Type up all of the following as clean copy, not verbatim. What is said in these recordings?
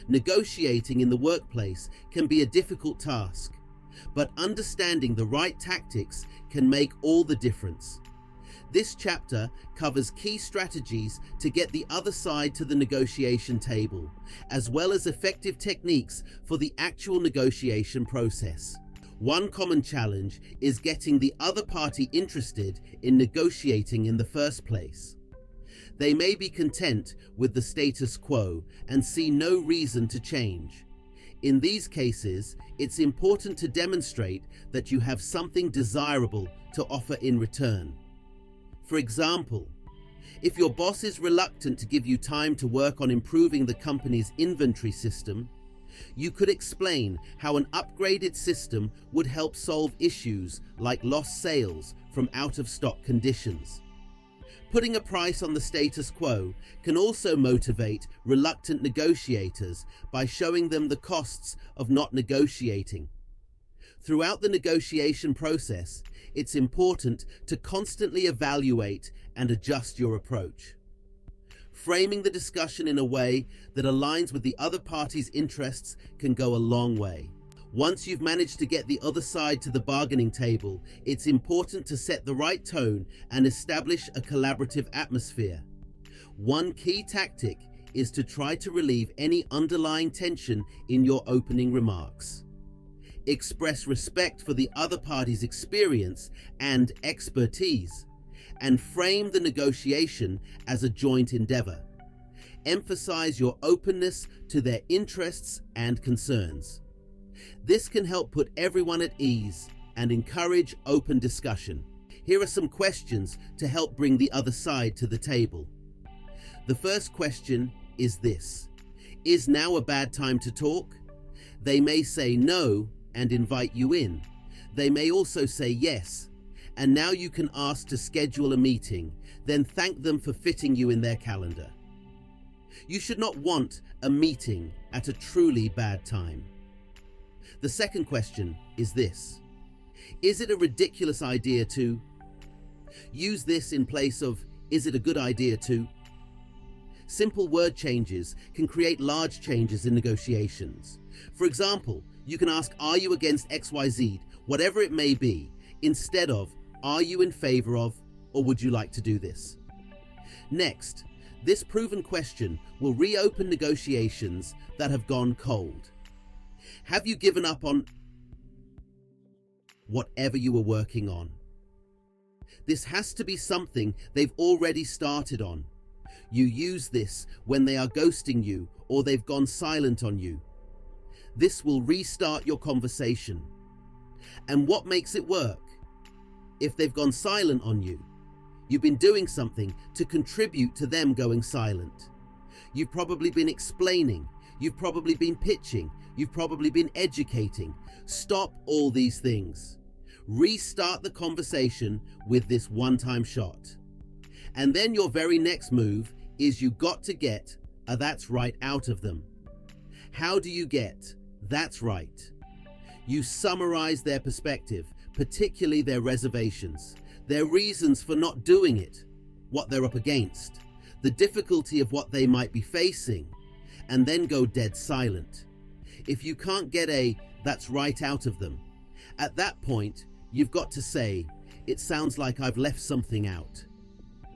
Negotiating in the workplace can be a difficult task, but understanding the right tactics can make all the difference. This chapter covers key strategies to get the other side to the negotiation table, as well as effective techniques for the actual negotiation process. One common challenge is getting the other party interested in negotiating in the first place. They may be content with the status quo and see no reason to change. In these cases, it's important to demonstrate that you have something desirable to offer in return. For example, if your boss is reluctant to give you time to work on improving the company's inventory system, you could explain how an upgraded system would help solve issues like lost sales from out-of-stock conditions. Putting a price on the status quo can also motivate reluctant negotiators by showing them the costs of not negotiating. Throughout the negotiation process, it's important to constantly evaluate and adjust your approach. Framing the discussion in a way that aligns with the other party's interests can go a long way. Once you've managed to get the other side to the bargaining table, it's important to set the right tone and establish a collaborative atmosphere. One key tactic is to try to relieve any underlying tension in your opening remarks. Express respect for the other party's experience and expertise, and frame the negotiation as a joint endeavor. Emphasize your openness to their interests and concerns. This can help put everyone at ease and encourage open discussion. Here are some questions to help bring the other side to the table. The first question is this: is now a bad time to talk? They may say no and invite you in. They may also say yes, and now you can ask to schedule a meeting, then thank them for fitting you in their calendar. You should not want a meeting at a truly bad time. The second question is this: is it a ridiculous idea to? Use this in place of, is it a good idea to? Simple word changes can create large changes in negotiations. For example, you can ask, are you against XYZ, whatever it may be, instead of, are you in favor of, or would you like to do this? Next, this proven question will reopen negotiations that have gone cold. Have you given up on whatever you were working on? This has to be something they've already started on. You use this when they are ghosting you or they've gone silent on you. This will restart your conversation. And what makes it work? If they've gone silent on you, you've been doing something to contribute to them going silent. You've probably been explaining, you've probably been pitching, you've probably been educating. Stop all these things. Restart the conversation with this one-time shot. And then your very next move is you got to get a "that's right" out of them. How do you get "that's right"? You summarize their perspective, particularly their reservations, their reasons for not doing it, what they're up against, the difficulty of what they might be facing, and then go dead silent. If you can't get a "that's right" out of them, at that point, you've got to say, it sounds like I've left something out.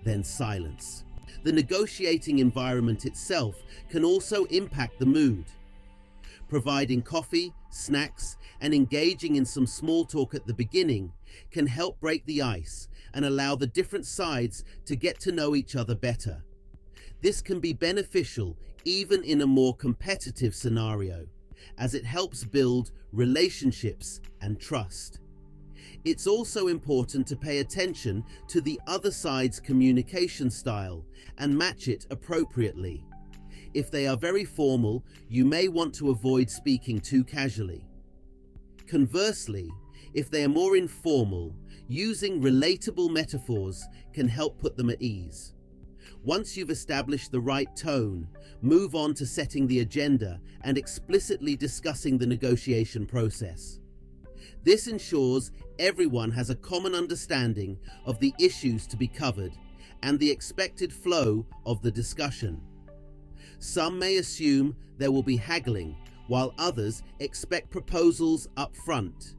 Then silence. The negotiating environment itself can also impact the mood. Providing coffee, snacks, and engaging in some small talk at the beginning can help break the ice and allow the different sides to get to know each other better. This can be beneficial even in a more competitive scenario, as it helps build relationships and trust. It's also important to pay attention to the other side's communication style and match it appropriately. If they are very formal, you may want to avoid speaking too casually. Conversely, if they are more informal, using relatable metaphors can help put them at ease. Once you've established the right tone, move on to setting the agenda and explicitly discussing the negotiation process. This ensures everyone has a common understanding of the issues to be covered and the expected flow of the discussion. Some may assume there will be haggling, while others expect proposals up front.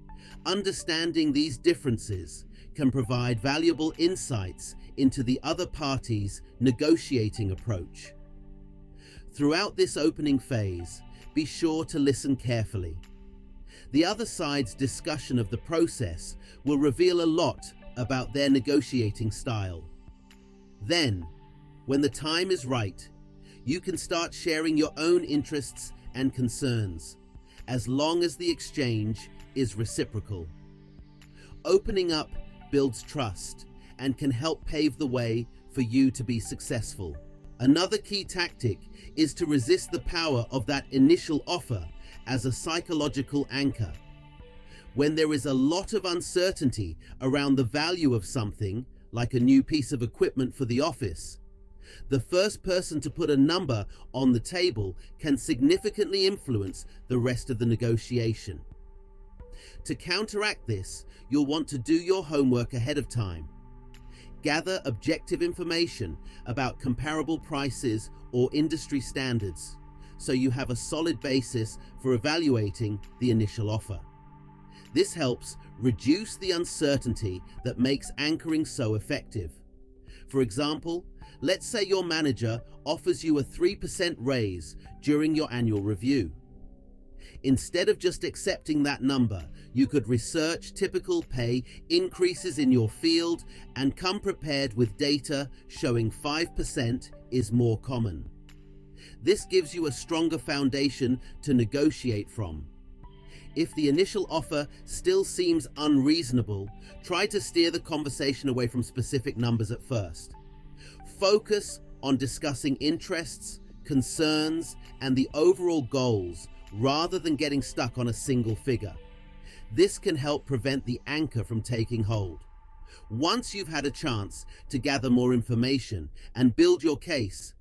Understanding these differences can provide valuable insights into the other party's negotiating approach. Throughout this opening phase, be sure to listen carefully. The other side's discussion of the process will reveal a lot about their negotiating style. Then, when the time is right, you can start sharing your own interests and concerns, as long as the exchange is reciprocal. Opening up builds trust and can help pave the way for you to be successful. Another key tactic is to resist the power of that initial offer as a psychological anchor. When there is a lot of uncertainty around the value of something, like a new piece of equipment for the office, the first person to put a number on the table can significantly influence the rest of the negotiation. To counteract this, you'll want to do your homework ahead of time. Gather objective information about comparable prices or industry standards, so you have a solid basis for evaluating the initial offer. This helps reduce the uncertainty that makes anchoring so effective. For example, let's say your manager offers you a 3% raise during your annual review. Instead of just accepting that number, you could research typical pay increases in your field and come prepared with data showing 5% is more common. This gives you a stronger foundation to negotiate from. If the initial offer still seems unreasonable, try to steer the conversation away from specific numbers at first. Focus on discussing interests, concerns, and the overall goals rather than getting stuck on a single figure. This can help prevent the anchor from taking hold. Once you've had a chance to gather more information and build your case,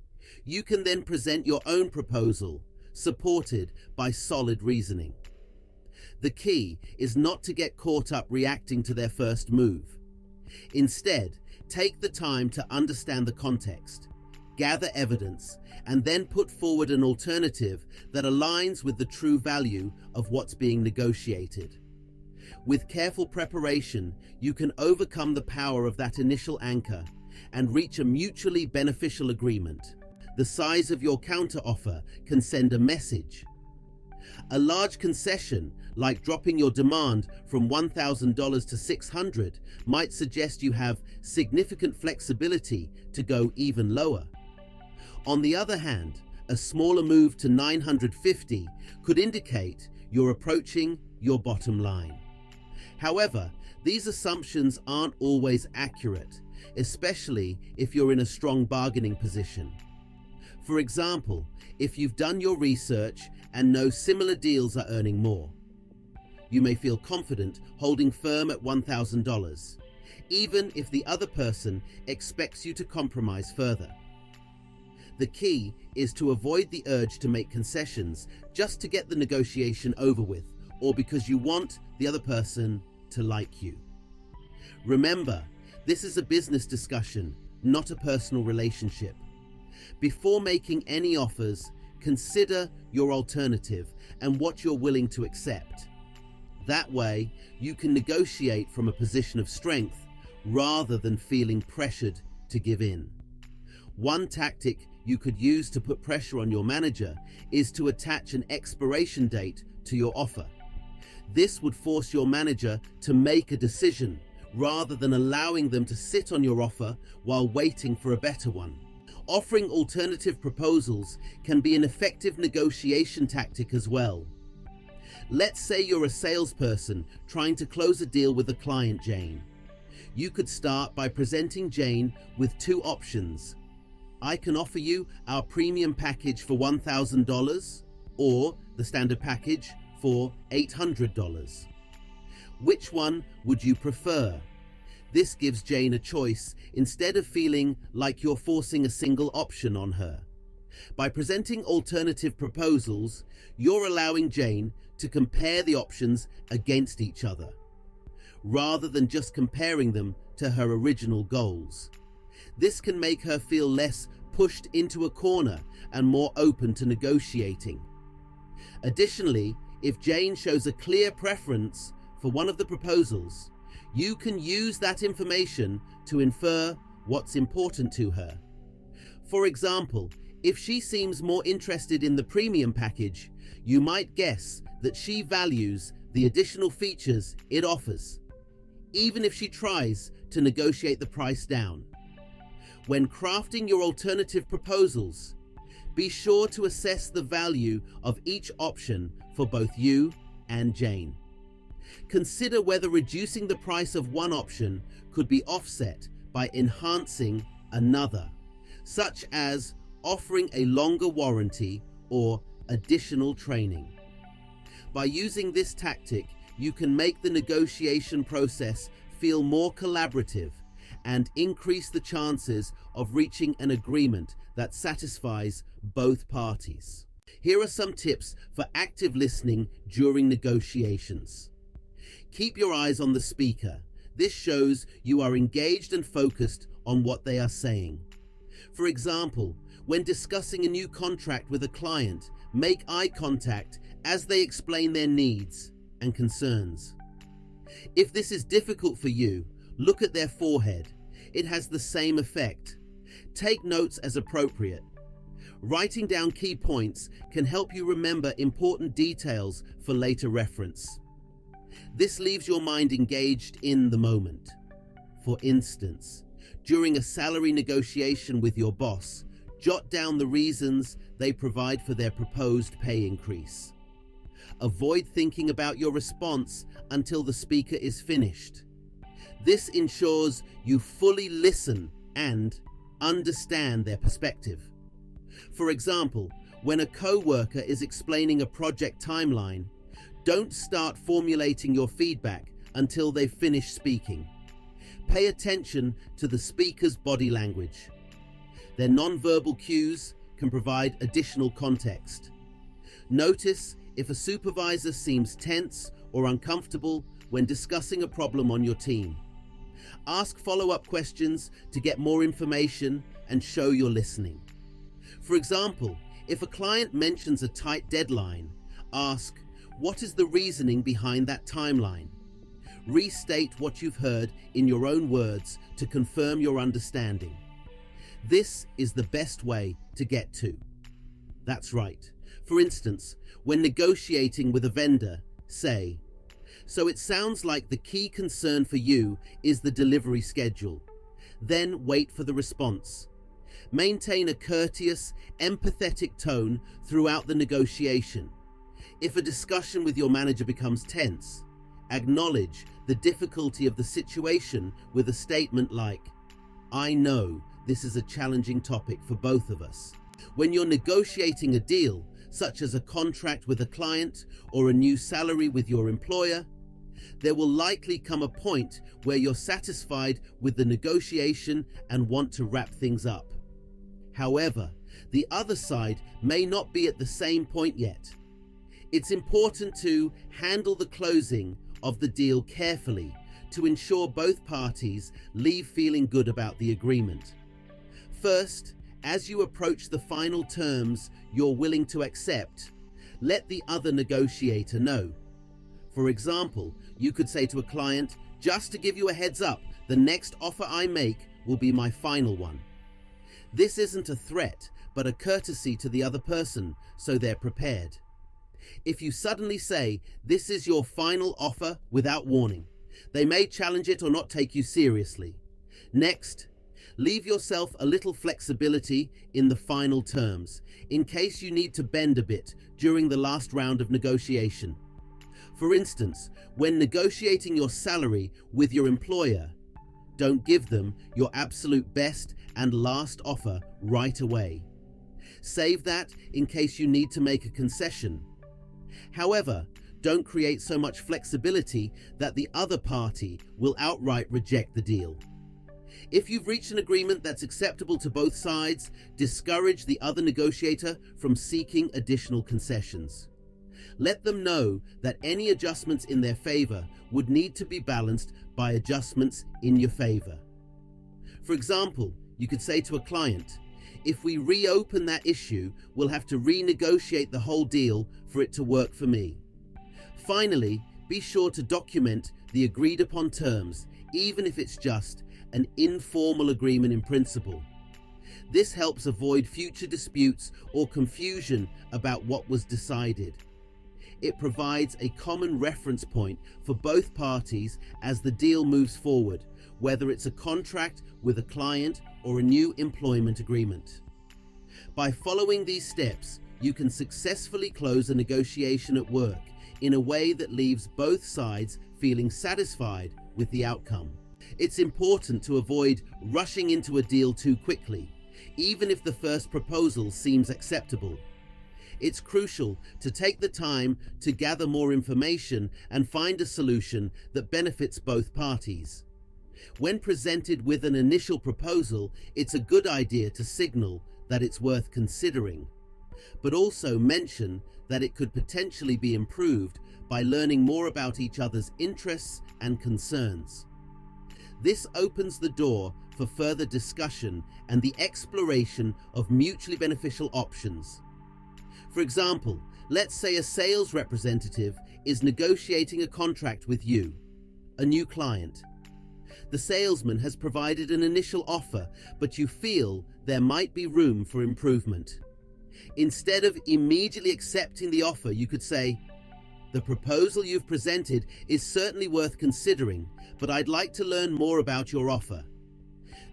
you can then present your own proposal, supported by solid reasoning. The key is not to get caught up reacting to their first move. Instead, take the time to understand the context, gather evidence, and then put forward an alternative that aligns with the true value of what's being negotiated. With careful preparation, you can overcome the power of that initial anchor and reach a mutually beneficial agreement. The size of your counteroffer can send a message. A large concession, like dropping your demand from $1,000 to $600, might suggest you have significant flexibility to go even lower. On the other hand, a smaller move to $950 could indicate you're approaching your bottom line. However, these assumptions aren't always accurate, especially if you're in a strong bargaining position. For example, if you've done your research and know similar deals are earning more, you may feel confident holding firm at $1,000, even if the other person expects you to compromise further. The key is to avoid the urge to make concessions just to get the negotiation over with, or because you want the other person to like you. Remember, this is a business discussion, not a personal relationship. Before making any offers, consider your alternative and what you're willing to accept. That way, you can negotiate from a position of strength rather than feeling pressured to give in. One tactic you could use to put pressure on your manager is to attach an expiration date to your offer. This would force your manager to make a decision rather than allowing them to sit on your offer while waiting for a better one. Offering alternative proposals can be an effective negotiation tactic as well. Let's say you're a salesperson trying to close a deal with a client, Jane. You could start by presenting Jane with two options. I can offer you our premium package for $1,000 or the standard package for $800. Which one would you prefer? This gives Jane a choice instead of feeling like you're forcing a single option on her. By presenting alternative proposals, you're allowing Jane to compare the options against each other, rather than just comparing them to her original goals. This can make her feel less pushed into a corner and more open to negotiating. Additionally, if Jane shows a clear preference for one of the proposals, you can use that information to infer what's important to her. For example, if she seems more interested in the premium package, you might guess that she values the additional features it offers, even if she tries to negotiate the price down. When crafting your alternative proposals, be sure to assess the value of each option for both you and Jane. Consider whether reducing the price of one option could be offset by enhancing another, such as offering a longer warranty or additional training. By using this tactic, you can make the negotiation process feel more collaborative and increase the chances of reaching an agreement that satisfies both parties. Here are some tips for active listening during negotiations. Keep your eyes on the speaker. This shows you are engaged and focused on what they are saying. For example, when discussing a new contract with a client, make eye contact as they explain their needs and concerns. If this is difficult for you, look at their forehead. It has the same effect. Take notes as appropriate. Writing down key points can help you remember important details for later reference. This leaves your mind engaged in the moment. For instance, during a salary negotiation with your boss, jot down the reasons they provide for their proposed pay increase. Avoid thinking about your response until the speaker is finished. This ensures you fully listen and understand their perspective. For example, when a co-worker is explaining a project timeline, don't start formulating your feedback until they've finished speaking. Pay attention to the speaker's body language. Their non-verbal cues can provide additional context. Notice if a supervisor seems tense or uncomfortable when discussing a problem on your team. Ask follow-up questions to get more information and show you're listening. For example, if a client mentions a tight deadline, ask, what is the reasoning behind that timeline? Restate what you've heard in your own words to confirm your understanding. This is the best way to get to. That's right. For instance, when negotiating with a vendor, say, so it sounds like the key concern for you is the delivery schedule. Then wait for the response. Maintain a courteous, empathetic tone throughout the negotiation. If a discussion with your manager becomes tense, acknowledge the difficulty of the situation with a statement like, I know this is a challenging topic for both of us. When you're negotiating a deal, such as a contract with a client or a new salary with your employer, there will likely come a point where you're satisfied with the negotiation and want to wrap things up. However, the other side may not be at the same point yet. It's important to handle the closing of the deal carefully to ensure both parties leave feeling good about the agreement. First, as you approach the final terms you're willing to accept, let the other negotiator know. For example, you could say to a client, just to give you a heads up, the next offer I make will be my final one. This isn't a threat, but a courtesy to the other person, so they're prepared. If you suddenly say, this is your final offer without warning, they may challenge it or not take you seriously. Next, leave yourself a little flexibility in the final terms, in case you need to bend a bit during the last round of negotiation. For instance, when negotiating your salary with your employer, don't give them your absolute best and last offer right away. Save that in case you need to make a concession. However, don't create so much flexibility that the other party will outright reject the deal. If you've reached an agreement that's acceptable to both sides, discourage the other negotiator from seeking additional concessions. Let them know that any adjustments in their favor would need to be balanced by adjustments in your favor. For example, you could say to a client, If we reopen that issue, we'll have to renegotiate the whole deal for it to work for me. Finally, be sure to document the agreed upon terms, even if it's just an informal agreement in principle. This helps avoid future disputes or confusion about what was decided. It provides a common reference point for both parties as the deal moves forward, whether it's a contract with a client or a new employment agreement. By following these steps, you can successfully close a negotiation at work in a way that leaves both sides feeling satisfied with the outcome. It's important to avoid rushing into a deal too quickly, even if the first proposal seems acceptable. It's crucial to take the time to gather more information and find a solution that benefits both parties. When presented with an initial proposal, it's a good idea to signal that it's worth considering, but also mention that it could potentially be improved by learning more about each other's interests and concerns. This opens the door for further discussion and the exploration of mutually beneficial options. For example, let's say a sales representative is negotiating a contract with you, a new client. The salesman has provided an initial offer, but you feel there might be room for improvement. Instead of immediately accepting the offer, you could say, "The proposal you've presented is certainly worth considering, but I'd like to learn more about your offer."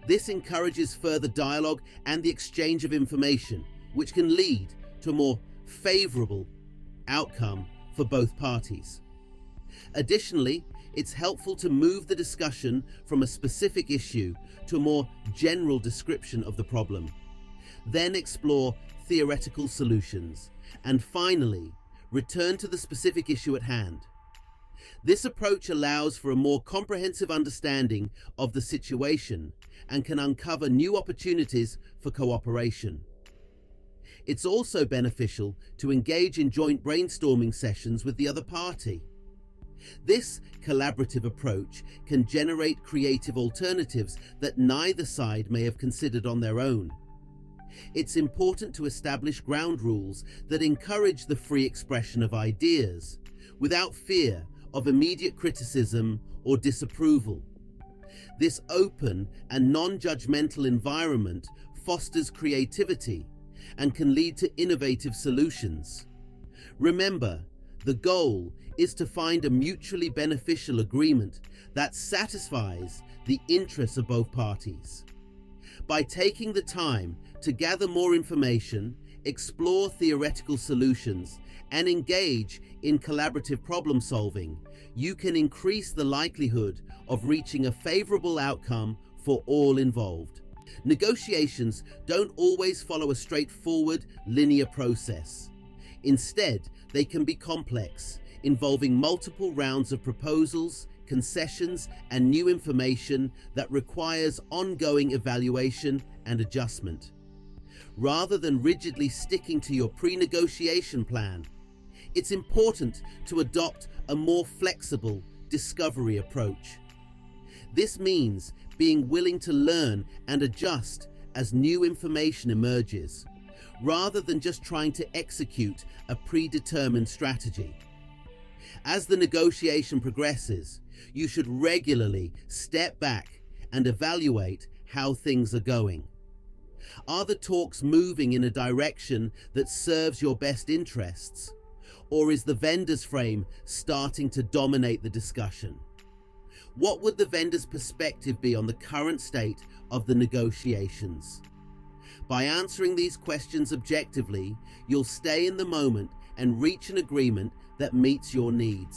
This encourages further dialogue and the exchange of information, which can lead to a more favorable outcome for both parties. Additionally, it's helpful to move the discussion from a specific issue to a more general description of the problem. Then explore theoretical solutions, and finally, return to the specific issue at hand. This approach allows for a more comprehensive understanding of the situation and can uncover new opportunities for cooperation. It's also beneficial to engage in joint brainstorming sessions with the other party. This collaborative approach can generate creative alternatives that neither side may have considered on their own. It's important to establish ground rules that encourage the free expression of ideas without fear of immediate criticism or disapproval. This open and non-judgmental environment fosters creativity and can lead to innovative solutions. Remember, the goal is to find a mutually beneficial agreement that satisfies the interests of both parties. By taking the time to gather more information, explore theoretical solutions, and engage in collaborative problem solving, you can increase the likelihood of reaching a favorable outcome for all involved. Negotiations don't always follow a straightforward, linear process. Instead, they can be complex, involving multiple rounds of proposals, concessions, and new information that requires ongoing evaluation and adjustment. Rather than rigidly sticking to your pre-negotiation plan, it's important to adopt a more flexible discovery approach. This means being willing to learn and adjust as new information emerges, rather than just trying to execute a predetermined strategy. As the negotiation progresses, you should regularly step back and evaluate how things are going. Are the talks moving in a direction that serves your best interests? Or is the vendor's frame starting to dominate the discussion? What would the vendor's perspective be on the current state of the negotiations? By answering these questions objectively, you'll stay in the moment and reach an agreement that meets your needs.